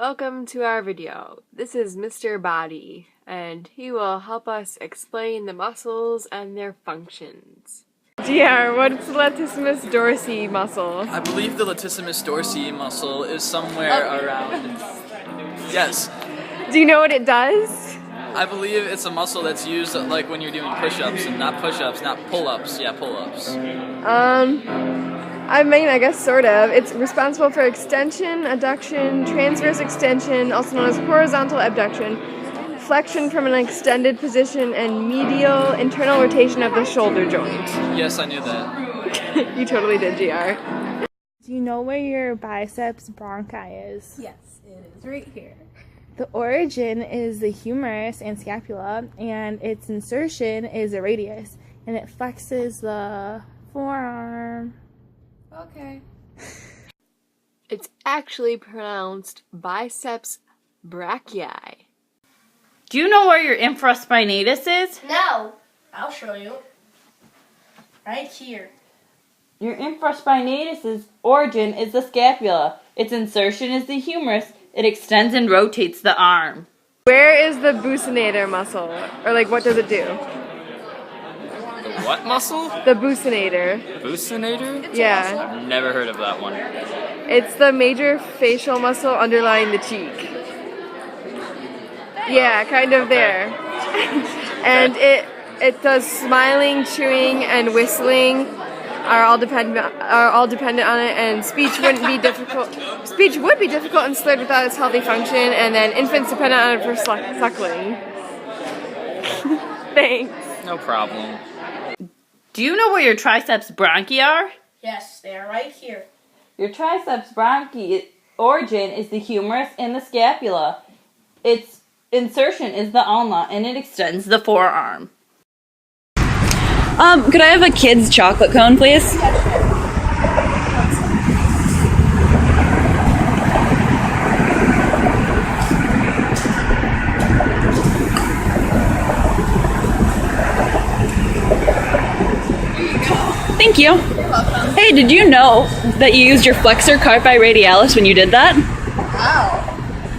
Welcome to our video. This is Mr. Body, and he will help us explain the muscles and their functions. GR, what's the latissimus dorsi muscle? I believe the latissimus dorsi muscle is somewhere around. Yes. Do you know what it does? I believe it's a muscle that's used like when you're doing push-ups and not push-ups, not pull-ups. Yeah, pull-ups. I guess sort of. It's responsible for extension, adduction, transverse extension, also known as horizontal abduction, flexion from an extended position, and medial internal rotation of the shoulder joint. Yes, I knew that. You totally did, GR. Do you know where your biceps bronchi is? Yes, it is right here. The origin is the humerus and scapula, and its insertion is a radius, and it flexes the forearm. Okay. It's actually pronounced biceps brachii. Do you know where your infraspinatus is? No, I'll show you. Right here. Your infraspinatus' origin is the scapula. Its insertion is the humerus. It extends and rotates the arm. Where is the buccinator muscle? Or what does it do? The what muscle? The buccinator. Buccinator? Yeah. I've never heard of that one. It's the major facial muscle underlying the cheek. Yeah, kind of there. And it does smiling, chewing, and whistling are all dependent on it, and speech wouldn't be difficult. Speech would be difficult and slurred without its healthy function, and then infants depend on it for suckling. Thanks. No problem. Do you know where your triceps bronchi are? Yes, they are right here. Your triceps bronchi origin is the humerus and the scapula. Its insertion is the ulna, and it extends the forearm. Could I have a kid's chocolate cone, please? Thank you. You're welcome. Hey, did you know that you used your flexor carpi radialis when you did that? Wow.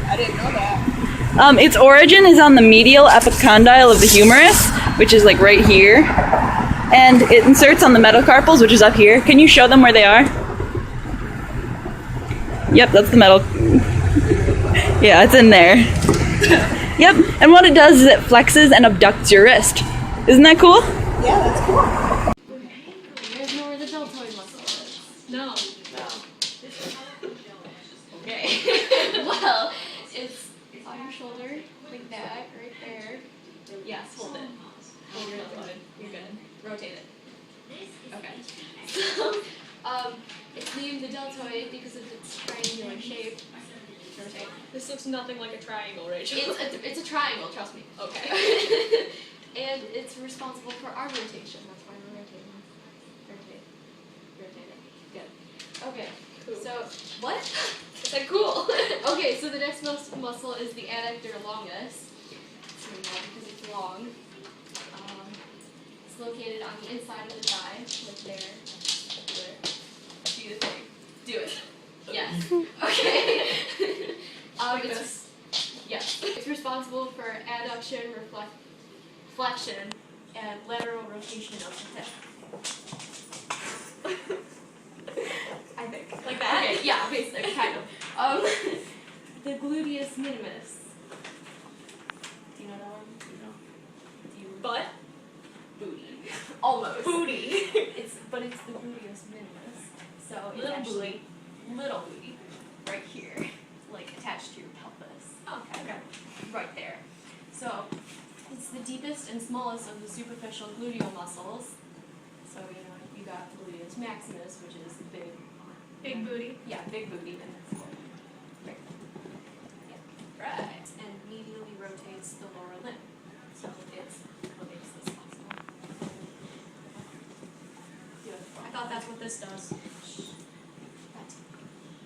I didn't know that. Its origin is on the medial epicondyle of the humerus, which is right here. And it inserts on the metacarpals, which is up here. Can you show them where they are? Yep, that's the metal. Yeah, it's in there. Yep, and what it does is it flexes and abducts your wrist. Isn't that cool? Yeah, that's cool. You guys know where the deltoid muscle is? No. Okay. Well, it's on your shoulder, like that, right there. Yes, hold it. Hold your deltoid. You're good. Rotate it. Okay. So, it's named the deltoid because of its triangular shape. Rotate. This looks nothing like a triangle, Rachel. It's a triangle, trust me. Okay. And it's responsible for arm rotation. That's why we're rotating. Rotate it. Good. Okay. Cool. So, what? I said cool. Okay, so the next muscle is the adductor longus. So, because it's long. It's located on the inside of the thigh, like there. Do the thing. Do it. Yes. Okay. It's responsible for adduction, flexion, and lateral rotation of the hip. I think. Like that? Okay, yeah, basically, kind of. The gluteus minimus. Do you know that one? Butt? Booty. Almost. Booty. But it's the gluteus minimus. So it's Little actually little booty. Right here. Attached to your pelvis. Okay. Right there. So it's the deepest and smallest of the superficial gluteal muscles. So you got gluteus maximus, which is the big Booty. Yeah, big booty, and that's what. Right. Yeah. Right. And medially rotates the lower limb. So it's rotates this muscle. Beautiful. I thought that's what this does.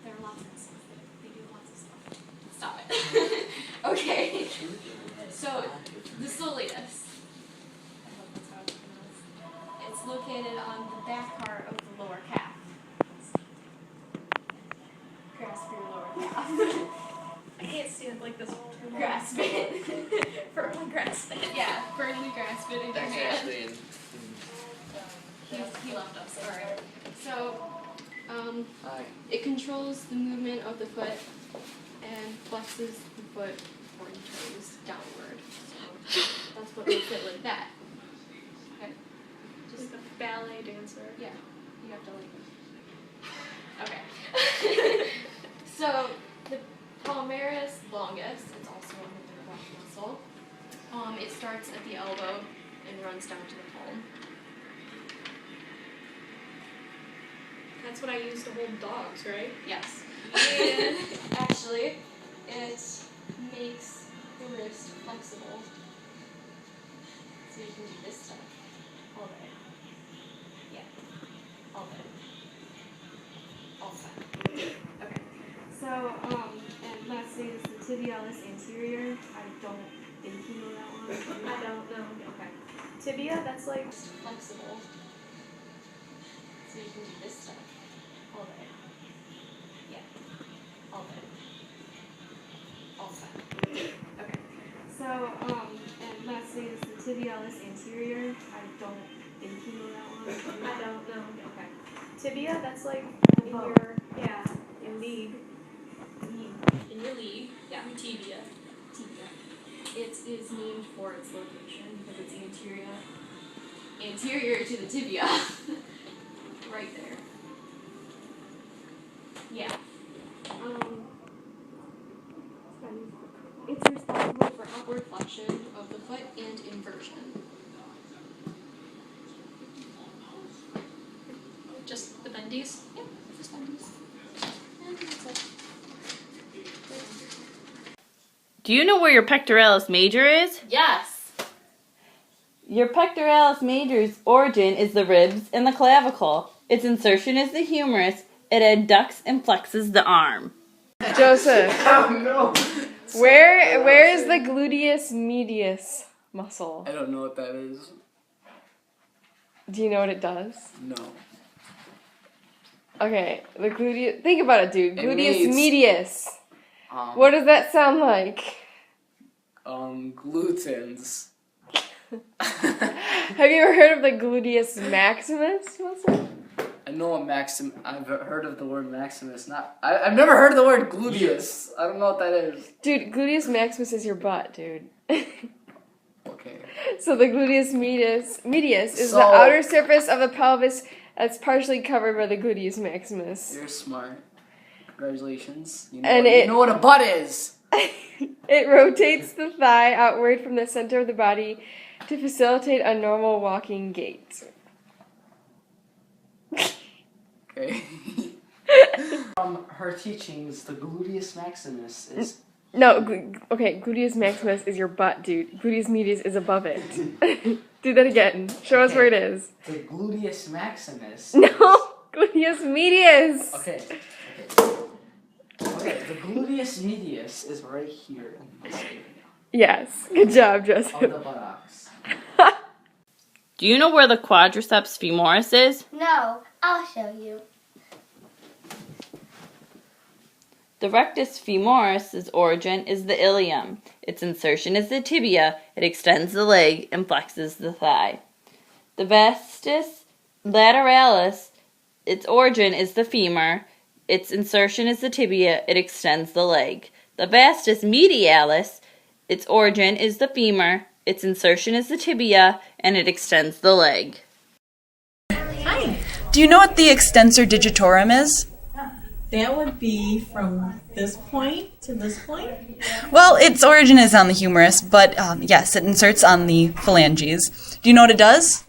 There are lots of muscles. They do lots of stuff. Stop it. Okay. So the soleus. I hope that's how it's pronounced. It's located on the back part of the lower calf. Grasp your lower calf. I can't See it like this. grasp it. Firmly grasp it. Yeah, firmly grasp it in your Thanks, hand. Ashley. And, He left us. Alright. So, hi. it controls the movement of the foot and flexes the foot or toes downward. So that's what makes it like that. Okay. Just like a ballet dancer. Yeah. You have to like. Okay. So the palmaris longus, it's also a movement muscle. It starts at the elbow and runs down to the palm. That's what I use to hold dogs, right? Yes. And actually, it makes the wrist flexible. So you can do this stuff all day. Yeah. All day. All the time. Okay. So, and lastly is the tibialis anterior. I don't think you know that one. I don't know. Okay. Tibia, that's like flexible. So you can do this stuff all day. Yeah. All day. All the time. Okay. So, and lastly is the tibialis anterior. I don't think you know that one. I don't know. Okay. Tibia, that's like in Above. your, yeah, in league. In your league. Yeah. Tibia. Tibia. It is named for its location because it's anterior to the tibia. Right there. Yeah. It's responsible for upward flexion of the foot and inversion. Just the bendies. Yep, just bendies. And that's it. Do you know where your pectoralis major is? Yes. Your pectoralis major's origin is the ribs and the clavicle. Its insertion is the humerus. It adducts and flexes the arm. Joseph, Oh no! where is the gluteus medius muscle? I don't know what that is. Do you know what it does? No. Okay, the gluteus. Think about it, dude. It Gluteus means- medius. What does that sound like? Glutens. Have you ever heard of the gluteus maximus muscle? I know I've heard of the word maximus. I've never heard of the word gluteus. I don't know what that is. Dude, gluteus maximus is your butt, dude. Okay. So the gluteus medius is So- the outer surface of the pelvis that's partially covered by the gluteus maximus. You're smart. Congratulations. You And you it- know what a butt is. It rotates the thigh outward from the center of the body to facilitate a normal walking gait. Okay. Her teachings, the gluteus maximus is. No, okay, gluteus maximus is your butt, dude. Gluteus medius is above it. Do that again. Show us where it is. The gluteus maximus. No, gluteus medius. Okay. Okay, the gluteus medius is right here in this area Yes, good job, of Joseph. the buttocks. Do you know where the quadriceps femoris is? No, I'll show you. The rectus femoris' origin is the ilium. Its insertion is the tibia. It extends the leg and flexes the thigh. The vastus lateralis, its origin is the femur. Its insertion is the tibia. It extends the leg. The vastus medialis, its origin is the femur. Its insertion is the tibia, and it extends the leg. Hi. Do you know what the extensor digitorum is? That would be from this point to this point. Well, its origin is on the humerus, but yes, it inserts on the phalanges. Do you know what it does?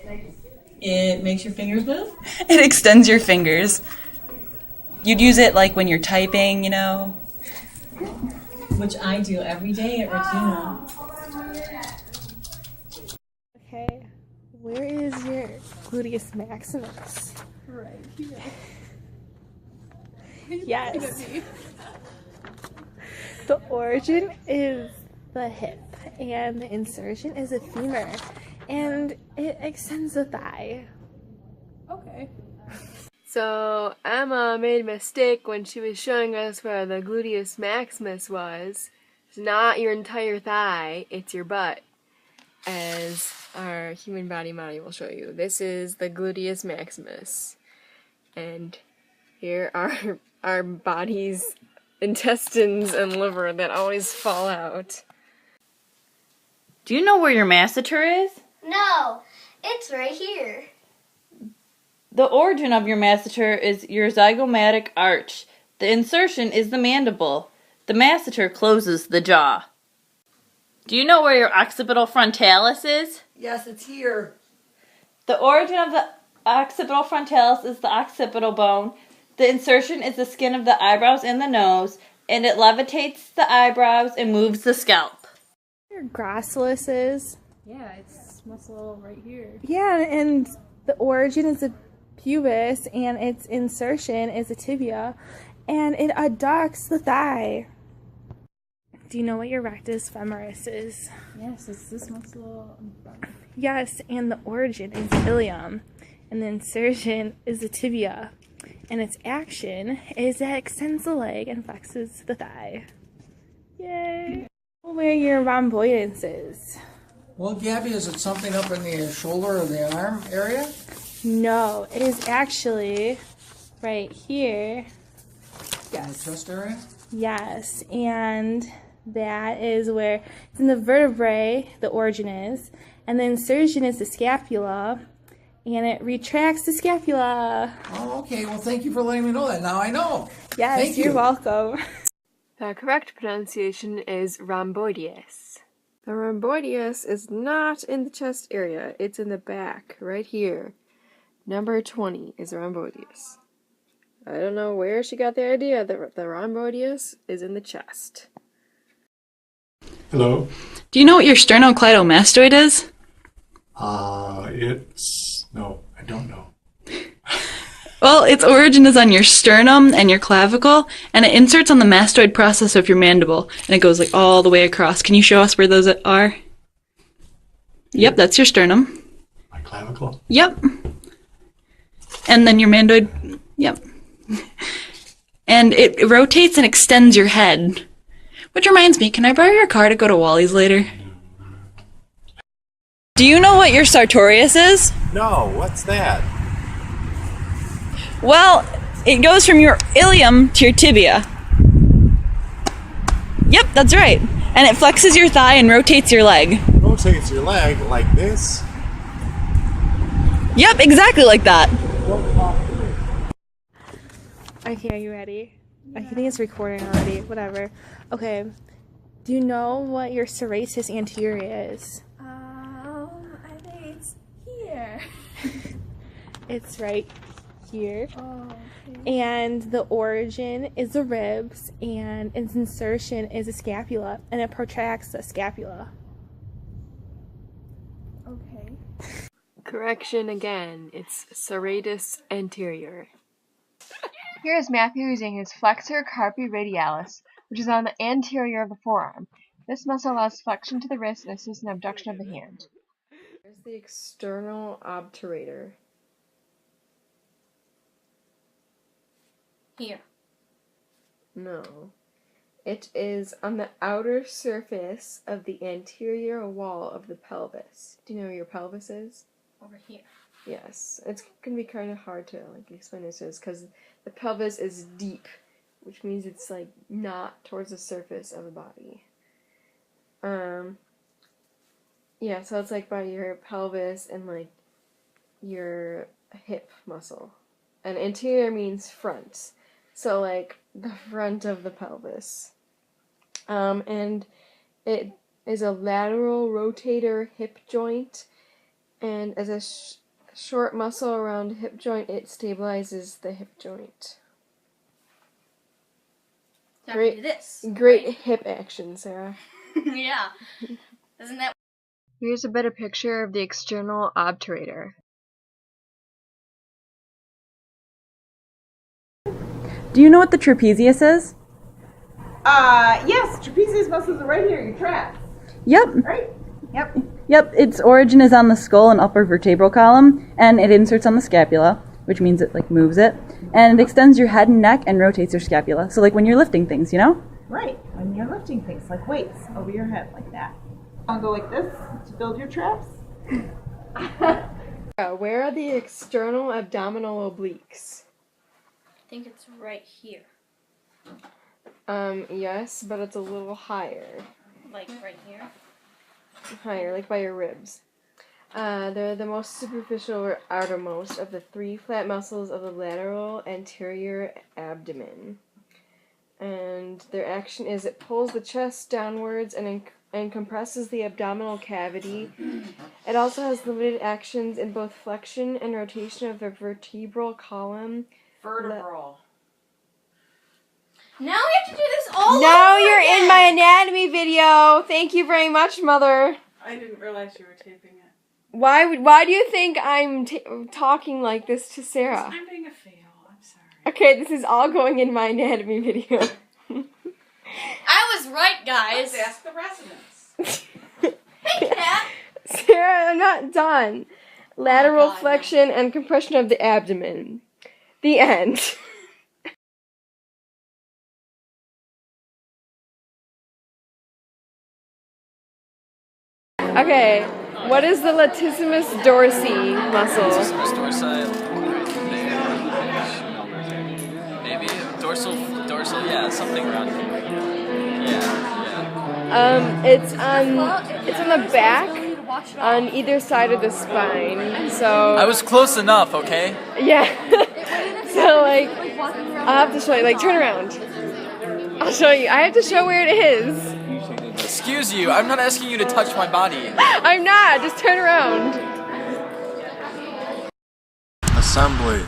It makes your fingers move. It extends your fingers. You'd use it like when you're typing, you know. Which I do every day at Regina. Okay, where is your gluteus maximus? Right here. Yes. The origin is the hip, and the insertion is a femur, and it extends the thigh. Okay. So Emma made a mistake when she was showing us where the gluteus maximus was. It's not your entire thigh, it's your butt, as our human body model will show you. This is the gluteus maximus. And here are our body's intestines and liver that always fall out. Do you know where your masseter is? No, it's right here. The origin of your masseter is your zygomatic arch. The insertion is the mandible. The masseter closes the jaw. Do you know where your occipital frontalis is? Yes, it's here. The origin of the occipital frontalis is the occipital bone. The insertion is the skin of the eyebrows and the nose, and it levitates the eyebrows and moves the scalp. Your gracilis is. Yeah, it's muscle right here. Yeah, and the origin is the pubis, and its insertion is the tibia, and it adducts the thigh. Do you know what your rectus femoris is? Yes, it's this muscle. Yes, and the origin is the ilium, and the insertion is the tibia, and its action is that it extends the leg and flexes the thigh. Yay! Where your rhomboidance is. Well, Gabby, is it something up in the shoulder or the arm area? No, it is actually right here. In the chest area? Yes, and that is where it's in the vertebrae, the origin is, and the insertion is the scapula, and it retracts the scapula. Oh, okay. Well, thank you for letting me know that. Now I know. Yes, Thank you're you. welcome. The correct pronunciation is rhomboideus. The rhomboideus is not in the chest area, it's in the back, right here. Number 20 is rhomboideus. I don't know where she got the idea that the rhomboideus is in the chest. Hello. Do you know what your sternocleidomastoid is? No, I don't know. Well, its origin is on your sternum and your clavicle, and it inserts on the mastoid process of your mandible, and it goes like all the way across. Can you show us where those are? Yep, that's your sternum. My clavicle? Yep. And then your mandoid. Yep. And it rotates and extends your head. Which reminds me, can I borrow your car to go to Wally's later? Do you know what your sartorius is? No, what's that? Well, it goes from your ilium to your tibia. Yep, that's right. And it flexes your thigh and rotates your leg. Rotates your leg like this? Yep, exactly like that. Okay, are you ready? I think it's recording already. Whatever. Okay. Do you know what your serratus anterior is? I think it's here. It's right here. Oh, okay. And the origin is the ribs, and its insertion is the scapula, and it protracts the scapula. Okay. Correction again, it's serratus anterior. Here's Matthew using his flexor carpi radialis, which is on the anterior of the forearm. This muscle allows flexion to the wrist and assists in abduction of the hand. Here's the external obturator. Here. No. It is on the outer surface of the anterior wall of the pelvis. Do you know where your pelvis is? Over here. Yes. It's going to be kind of hard to explain this because the pelvis is deep, which means it's not towards the surface of the body. Yeah, so it's by your pelvis and your hip muscle. And anterior means front. So the front of the pelvis. And it is a lateral rotator hip joint, and as a short muscle around the hip joint, it stabilizes the hip joint. So I can do this. Great hip action, Sarah. Yeah. Isn't that? Here's a better picture of the external obturator. Do you know what the trapezius is? Yes, trapezius muscles are right here, your trap. Yep. Right? Yep. Yep, its origin is on the skull and upper vertebral column, and it inserts on the scapula, which means it moves it, and it extends your head and neck and rotates your scapula. So when you're lifting things, you know? Right. I when you're lifting things, like weights over your head, like that. I'll go like this to build your traps. Where are the external abdominal obliques? I think it's right here. Yes, but it's a little higher. Like right here? Higher, like by your ribs. They're the most superficial or outermost of the three flat muscles of the lateral anterior abdomen. And their action is it pulls the chest downwards and compresses the abdominal cavity. It also has limited actions in both flexion and rotation of the vertebral column. Vertebral. Now we have to do this all Now over you're again. in my anatomy video. Thank you very much, Mother. I didn't realize you were taping it. Why do you think I'm talking like this to Sarah? I'm being a fail. I'm sorry. Okay, this is all going in my anatomy video. I was right, guys. Let's ask the residents. Hey, Cat. Sarah, I'm not done. Lateral God, flexion and compression of the abdomen. The end. Okay, what is the latissimus dorsi muscle? Latissimus dorsi. Maybe dorsal, yeah, something around here. Yeah. It's on the back, on either side of the spine. So I was close enough, okay? yeah. So like, I'll have to show you. Like, turn around. I'll show you. I have to show where it is. Excuse you, I'm not asking you to touch my body. I'm not. Just turn around. Assembly.